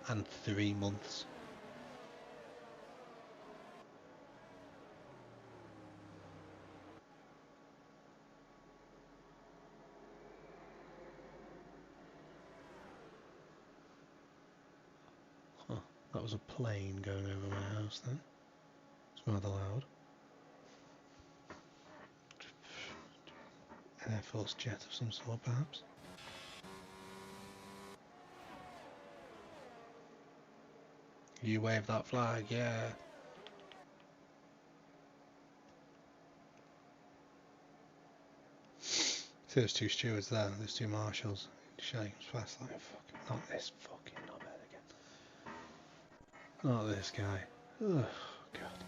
and 3 months. Huh, that was a plane going over my house then. It's rather loud. An Air Force jet of some sort, perhaps. You wave that flag, yeah. See, there's 2 stewards there, there's 2 marshals. Shelley comes past like, fucking, not this fucking knobhead again. Not this guy. Oh, God.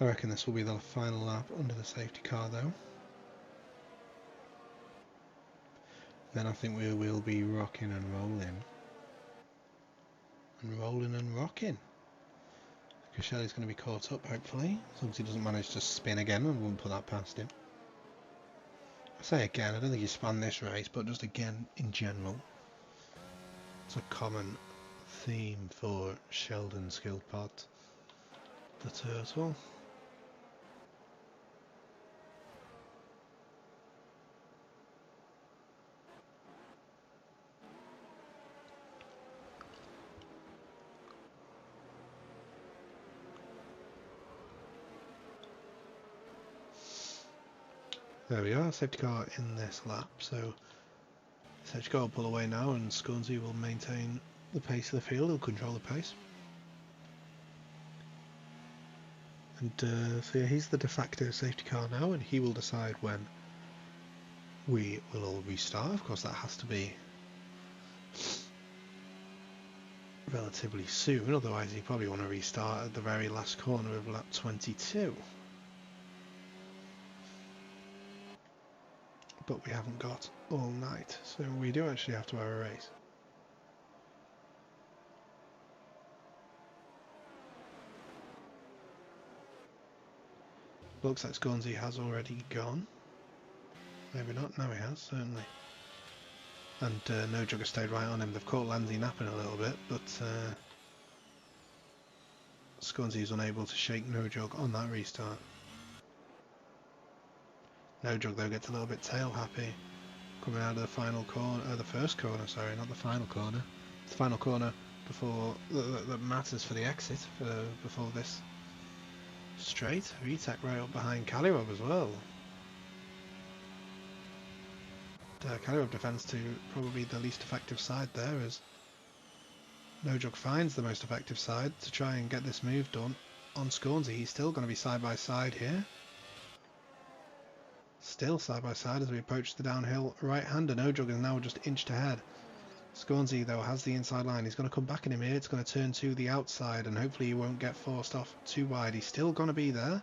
I reckon this will be the final lap under the safety car though. Then I think we will be rocking and rolling. And rolling and rocking. Because Shelley's going to be caught up, hopefully. As long as he doesn't manage to spin again, I wouldn't put that past him. I say again, I don't think he spun this race, but just again in general. It's a common theme for Sheldon Skillpot the Turtle. There we are, safety car in this lap, so safety car will pull away now and Scornsey will maintain the pace of the field, he'll control the pace. And so yeah, he's the de facto safety car now, and he will decide when we will all restart. Of course that has to be relatively soon, otherwise you probably want to restart at the very last corner of lap 22. But we haven't got all night, so we do actually have to have a race. Looks like Scornsey has already gone. Maybe not, no he has, certainly. And No Jug has stayed right on him. They've caught Landsey napping a little bit, but Scornsey is unable to shake No Jug on that restart. No Jug though gets a little bit tail happy coming out of the final corner, the first corner, sorry, not the final corner. It's the final corner before that matters for the exit before this straight. VTEC right up behind Calirob as well. Calirob defends to probably the least effective side there, as No Jug finds the most effective side to try and get this move done on Scornsey. He's still going to be side by side here. Still side by side as we approach the downhill right-hander. No Jug is now just inched ahead. Scornsy though has the inside line. He's going to come back in him here. It's going to turn to the outside and hopefully he won't get forced off too wide. He's still going to be there.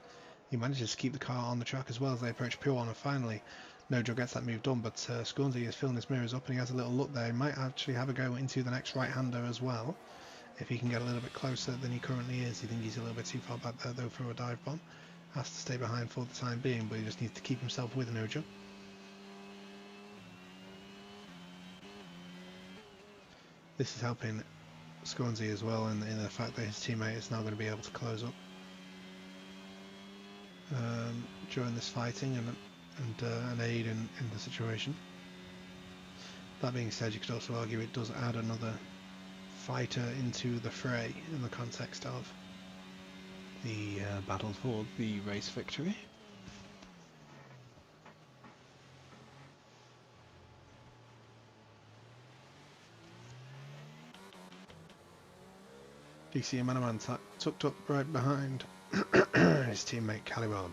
He manages to keep the car on the track as well as they approach P1, and finally Nojo gets that move done, but Scornsy is filling his mirrors up and he has a little look there. He might actually have a go into the next right-hander as well if he can get a little bit closer than he currently is. I think he's a little bit too far back there though for a dive bomb. Has to stay behind for the time being, but he just needs to keep himself with Nojo. This is helping Scornsy as well in the fact that his teammate is now going to be able to close up during this fighting and aid in the situation. That being said, you could also argue it does add another fighter into the fray in the context of the battle for the race victory. DC and Manaman tucked up right behind his teammate Caliban.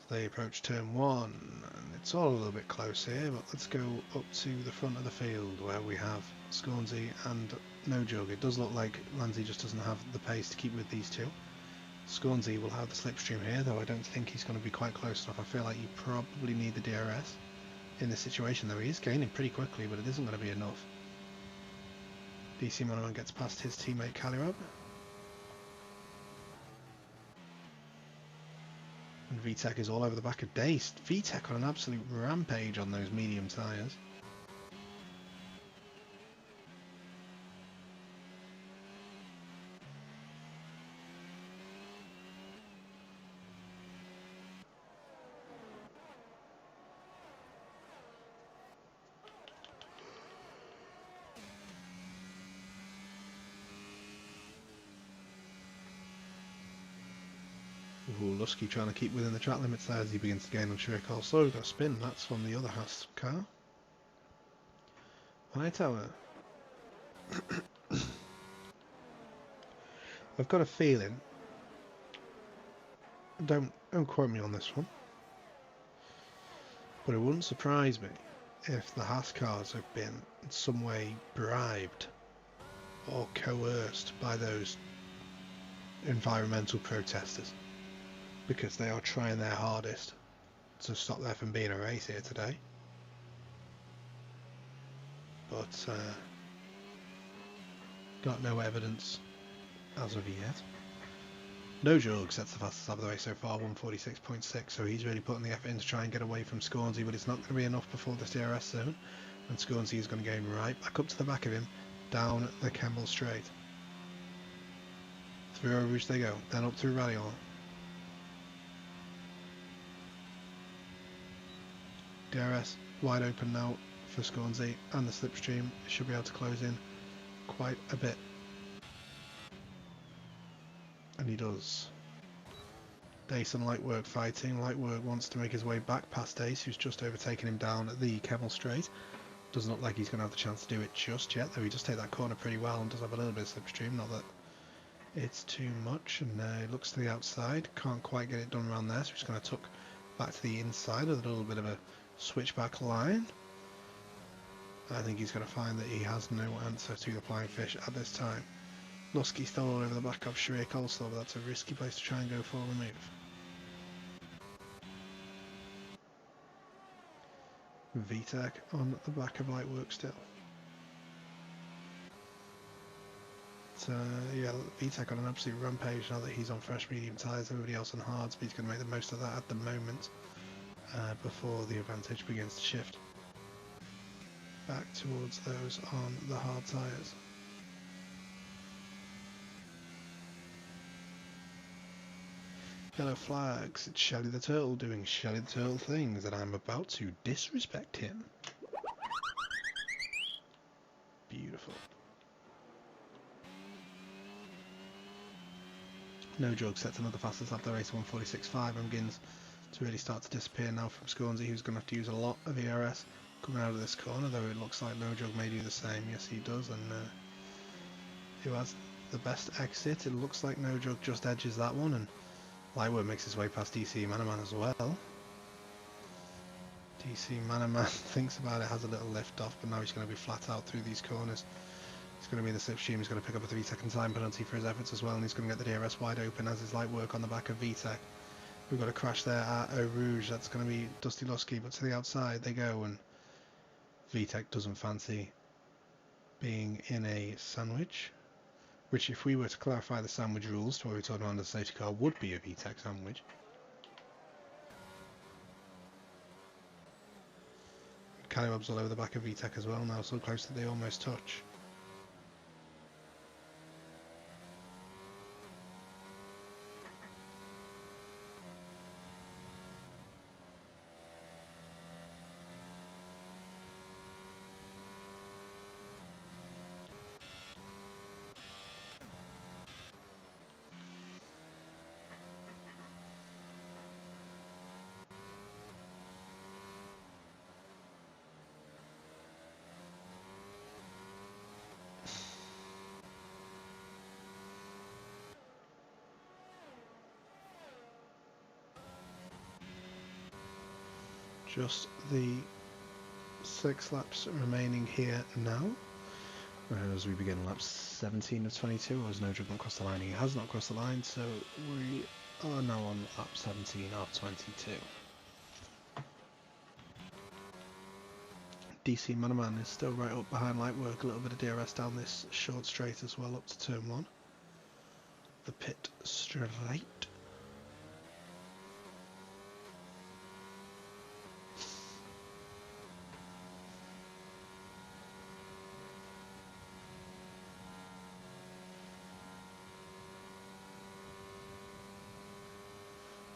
They approach turn 1, and it's all a little bit close here, but let's go up to the front of the field where we have Scornsy and Nojug. It does look like Lanzi just doesn't have the pace to keep with these two. Scornsy will have the slipstream here, though I don't think he's going to be quite close enough. I feel like you probably need the DRS in this situation, though he is gaining pretty quickly, but it isn't going to be enough. DC Monoman gets past his teammate Calirab. And VTEC is all over the back of Dace. VTEC on an absolute rampage on those medium tyres. Ooh, Lusky trying to keep within the track limits there as he begins to gain on Coleslaw. We've got a spin, that's from the other Haas car. Hightower. I've got a feeling, don't quote me on this one, but it wouldn't surprise me if the Haas cars have been in some way bribed or coerced by those environmental protesters, because they are trying their hardest to stop there from being a race here today. But got no evidence as of yet. Nojug sets the fastest lap of the race so far, 146.6, so he's really putting the effort in to try and get away from Scornsy, but it's not going to be enough before this DRS zone, and Scornsy is going to gain right back up to the back of him, down the Kemble Straight. Through Eau Rouge they go, then up through Radion. DRS wide open now for Scornsy, and the slipstream should be able to close in quite a bit. And he does. Dace and Lightwork fighting. Lightwork wants to make his way back past Dace, who's just overtaken him down at the Kemmel Straight. Doesn't look like he's going to have the chance to do it just yet, though he does take that corner pretty well and does have a little bit of slipstream, not that it's too much. And he looks to the outside, can't quite get it done around there, so he's going to tuck back to the inside with a little bit of a switchback line. I think he's going to find that he has no answer to the flying fish at this time. Lusky still all over the back of Sharia Coleslaw, but that's a risky place to try and go for the move. VTEC on the back of Lightwork still. So yeah, VTEC on an absolute rampage now that he's on fresh medium tyres, everybody else on hards, but he's going to make the most of that at the moment before the advantage begins to shift back towards those on the hard tyres. Yellow flags, it's Shelly the Turtle doing Shelly the Turtle things, and I'm about to disrespect him. Beautiful. Nojug sets another fastest lap of the race, 146.5, and begins to really start to disappear now from Scornsy, who's going to have to use a lot of ERS coming out of this corner, though it looks like Nojug may do the same. Yes, he does, and who has the best exit? It looks like Nojug just edges that one, and Lightwork makes his way past DC Manaman as well. DC Man thinks about it, has a little lift off, but now he's going to be flat out through these corners. He's going to be in the slipstream, he's going to pick up a 3-second time penalty for his efforts as well, and he's going to get the DRS wide open as his light work on the back of VTEC. We've got a crash there at Eau Rouge, that's going to be Dusty Lusky, but to the outside they go, and VTEC doesn't fancy being in a sandwich, which if we were to clarify the sandwich rules to what we were talking about on the safety car would be a VTEC sandwich. Callirob's all over the back of VTEC as well now, so close that they almost touch. Just the 6 laps remaining here now. As we begin lap 17 of 22, as no not crossed the line. He has not crossed the line, so we are now on lap 17 of 22. DC Manaman is still right up behind Lightwork, a little bit of DRS down this short straight as well up to turn 1. The pit straight.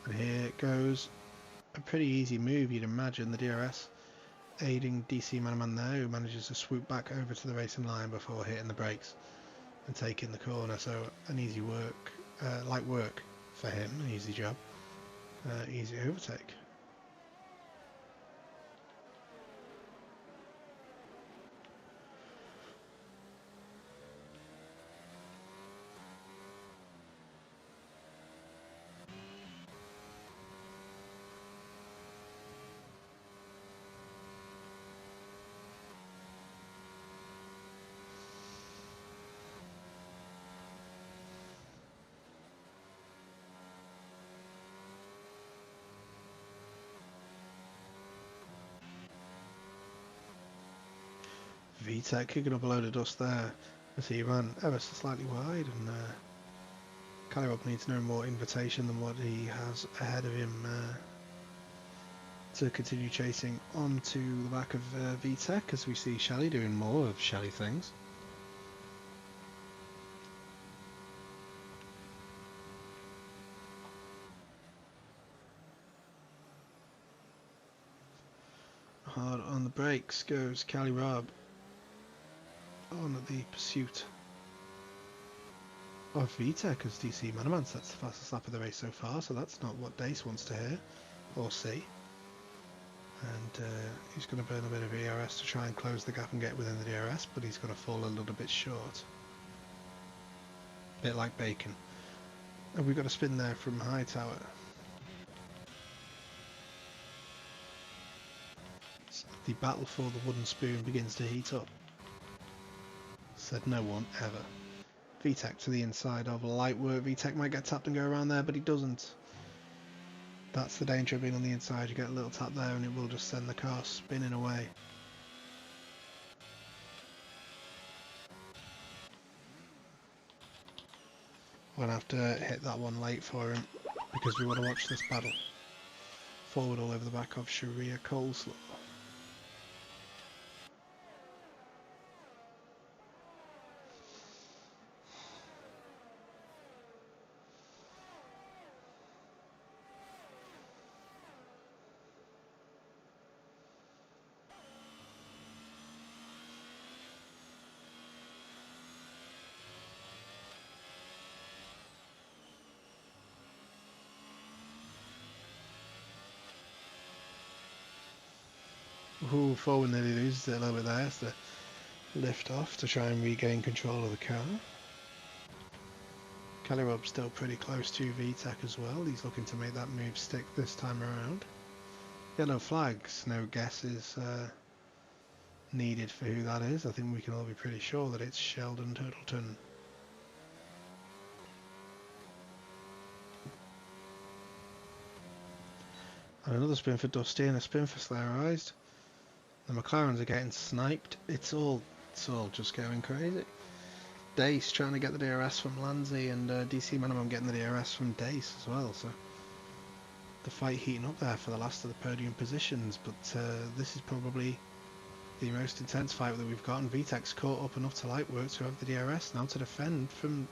And here it goes, a pretty easy move, you'd imagine, the DRS aiding DC Manaman there, who manages to swoop back over to the racing line before hitting the brakes and taking the corner. So an easy work, light work for him, an easy job, easy overtake. VTEC kicking up a load of dust there as he ran ever so slightly wide, and Callirob needs no more invitation than what he has ahead of him to continue chasing onto the back of VTEC, as we see Shelley doing more of Shelley things. Hard on the brakes goes Callirob on the pursuit of VTEC as DC Manaman sets the fastest lap of the race so far, so that's not what Dace wants to hear or see. And he's going to burn a bit of ERS to try and close the gap and get within the DRS, but he's going to fall a little bit short. A bit like Bacon. And we've got a spin there from Hightower. So the battle for the wooden spoon begins to heat up. Said no one ever. VTEC to the inside of light work. VTEC might get tapped and go around there, but he doesn't. That's the danger of being on the inside. You get a little tap there and it will just send the car spinning away. We're going to have to hit that one late for him because we want to watch this battle. Forward all over the back of Sharia Coleslaw. Ooh, forward nearly loses it a little bit there. Has to lift off to try and regain control of the car. Callirob's still pretty close to VTEC as well. He's looking to make that move stick this time around. Yellow flags, no guesses needed for who that is. I think we can all be pretty sure that it's Sheldon Turtleton. And another spin for Dusty and a spin for Slayerized. The McLarens are getting sniped. It's all just going crazy. Dace trying to get the DRS from Lanzi, and DC Manamam getting the DRS from Dace as well. So the fight heating up there for the last of the podium positions. But this is probably the most intense fight that we've gotten. VTEC's caught up enough to Lightworks, who have the DRS now to defend from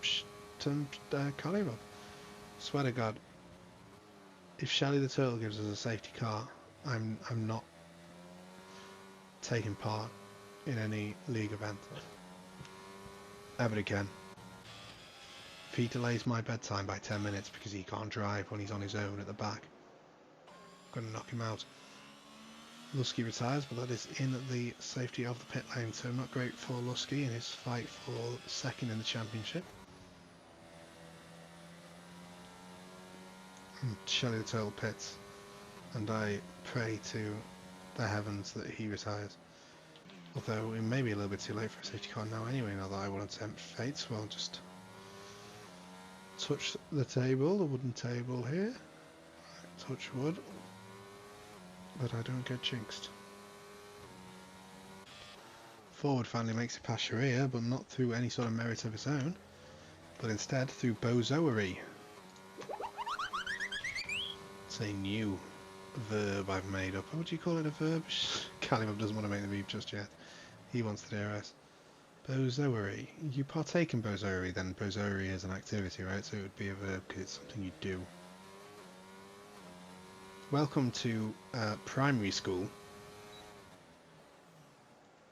Kalirov. Swear to God, if Shelly the Turtle gives us a safety car, I'm not taking part in any league event ever again. If he delays my bedtime by 10 minutes because he can't drive when he's on his own at the back, I'm going to knock him out. Lusky retires, but that is in the safety of the pit lane, so not great for Lusky in his fight for second in the championship. Shelly the Turtle pits, and I pray to the heavens that he retires. Although it may be a little bit too late for a safety car now anyway, now that I want to tempt fate, so I'll just touch the table, the wooden table here, touch wood, that I don't get jinxed. Forward finally makes it past Sharia, but not through any sort of merit of his own, but instead through bozoery. It's a new verb I've made up. What would you call it, a verb? Kalibov doesn't want to make the beep just yet. He wants the DRS. Bozoery. You partake in bozoery, then bozoery is an activity, right? So it would be a verb because it's something you do. Welcome to primary school.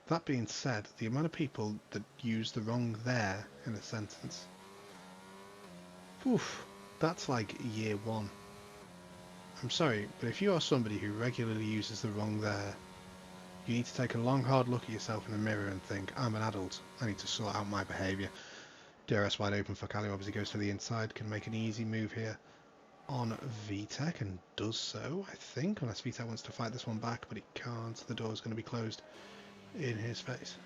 That being said, the amount of people that use the wrong there in a sentence, oof, that's like year one. I'm sorry, but if you are somebody who regularly uses the wrong there, you need to take a long hard look at yourself in the mirror and think, I'm an adult, I need to sort out my behaviour. DRS wide open for Kalio as he goes to the inside, can make an easy move here on VTEC, and does so, I think, unless VTEC wants to fight this one back, but he can't. The door is going to be closed in his face.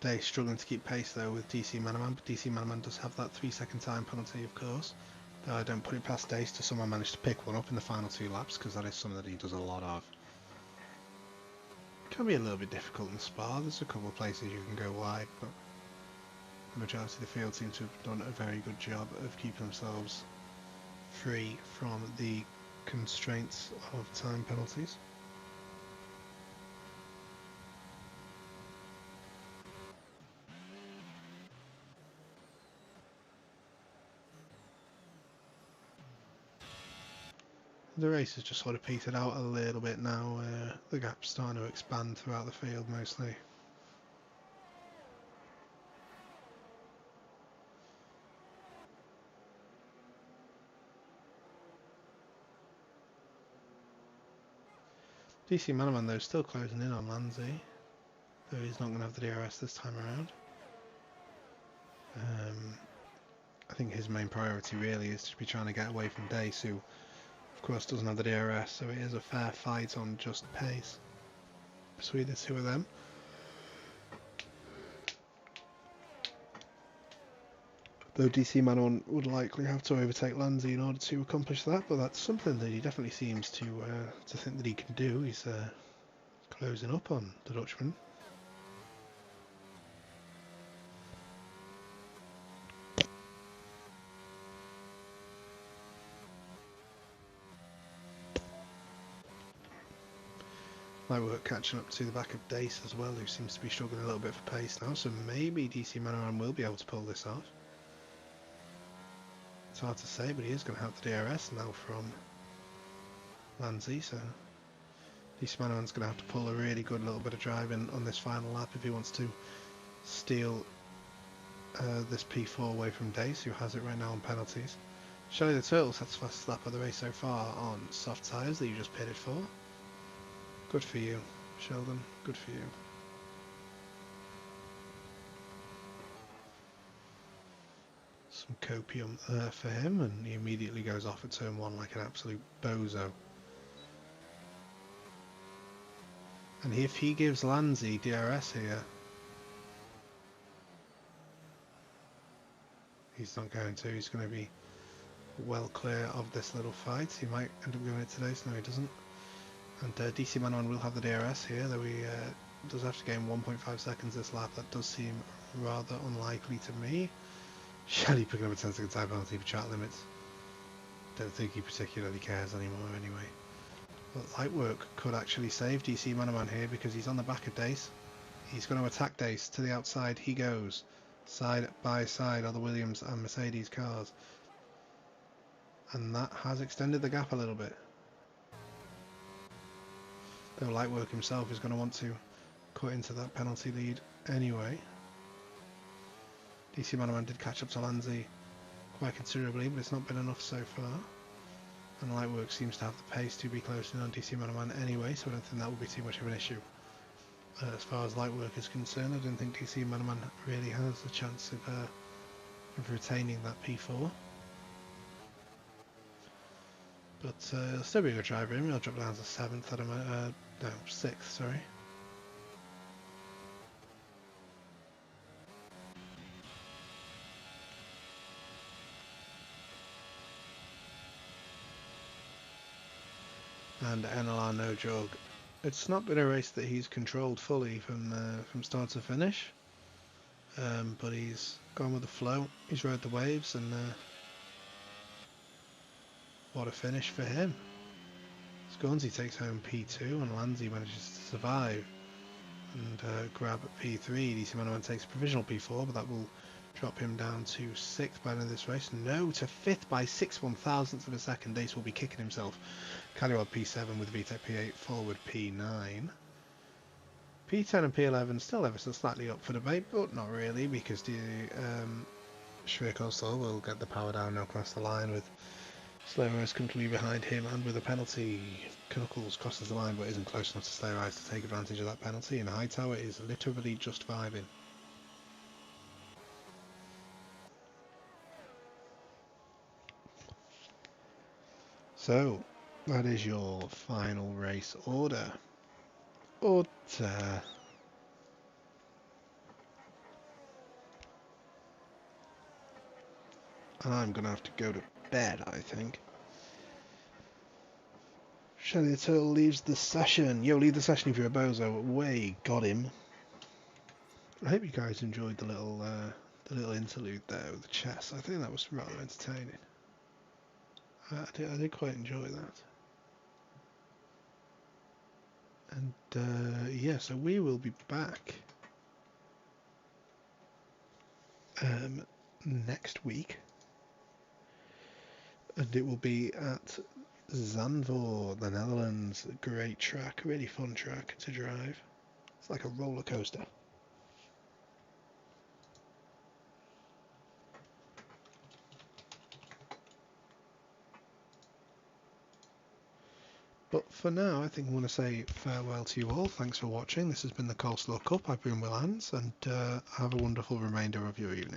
They're struggling to keep pace though with DC Manaman, but DC Manaman does have that 3-second time penalty, of course. Though I don't put it past Dace to somehow manage to pick one up in the final 2 laps, because that is something that he does a lot of. It can be a little bit difficult in Spa. There's a couple of places you can go wide, but the majority of the field seem to have done a very good job of keeping themselves free from the constraints of time penalties. The race has just sort of petered out a little bit now. The gap's starting to expand throughout the field mostly. DC Manaman though still closing in on Lanzi, though he's not going to have the DRS this time around. I think his main priority really is to be trying to get away from Dace, who of course doesn't have the DRS, so it is a fair fight on just pace between the two of them. Though DC Manon would likely have to overtake Lanzi in order to accomplish that, but that's something that he definitely seems to think that he can do. He's closing up on the Dutchman. Light work catching up to the back of Dace as well, who seems to be struggling a little bit for pace now, so maybe DC Manaman will be able to pull this off. It's hard to say, but he is going to have the DRS now from Lanzi, so DC Manaman's going to have to pull a really good little bit of driving on this final lap if he wants to steal this P4 away from Dace, who has it right now on penalties. Shelly the Turtle sets the fastest lap of the race so far on soft tyres that you just pitted for. Good for you, Sheldon. Good for you. Some copium there for him, and he immediately goes off at turn 1 like an absolute bozo. And if he gives Lanzi DRS here, he's not going to. He's going to be well clear of this little fight. He might end up doing it today, so no he doesn't. And DC Manon will have the DRS here, though he does have to gain 1.5 seconds this lap. That does seem rather unlikely to me. Shelley picking up a 10-second time penalty for track limits. Don't think he particularly cares anymore anyway. But light work could actually save DC Manaman here because he's on the back of Dace. He's going to attack Dace. To the outside he goes. Side by side are the Williams and Mercedes cars. And that has extended the gap a little bit. Though Lightwork himself is going to want to cut into that penalty lead anyway. DC Manaman did catch up to Lanzi quite considerably, but it's not been enough so far. And Lightwork seems to have the pace to be close in on DC Manaman anyway, so I don't think that will be too much of an issue. As far as Lightwork is concerned, I don't think DC Manaman really has a chance of retaining that P4. But he'll still be a good driver. He'll drop down to 7th at no, 6th, sorry. And NLR no jog. It's not been a race that he's controlled fully from start to finish, but he's gone with the flow. He's rode the waves, and what a finish for him. Scornsey takes home P2 and Lanzi manages to survive and grab P3. DC Manaman takes a provisional P4, but that will drop him down to 6th by the end of this race. No, to 5th by 6/1000th of a second. Dace will be kicking himself. Callywell P7 with VTEC P8, forward P9. P10 and P11 still ever so slightly up for debate, but not really, because the Coleslaw will get the power down, now across the line with Slayer Eyes comfortably behind him, and with a penalty, Knuckles crosses the line but isn't close enough to Slayer Eyes to take advantage of that penalty, and Hightower is literally just vibing. So, that is your final race order. And I'm going to have to go to bed, I think. Shelly the Turtle leaves the session. Yo, leave the session if you're a bozo. Way, got him. I hope you guys enjoyed the little interlude there with the chess. I think that was rather entertaining. I did quite enjoy that. And yeah, so we will be back next week, and it will be at Zandvoort, the Netherlands. Great track, really fun track to drive. It's like a roller coaster. But for now, I think I want to say farewell to you all. Thanks for watching. This has been the Coleslaw Cup. I've been Will Hans, and have a wonderful remainder of your evening.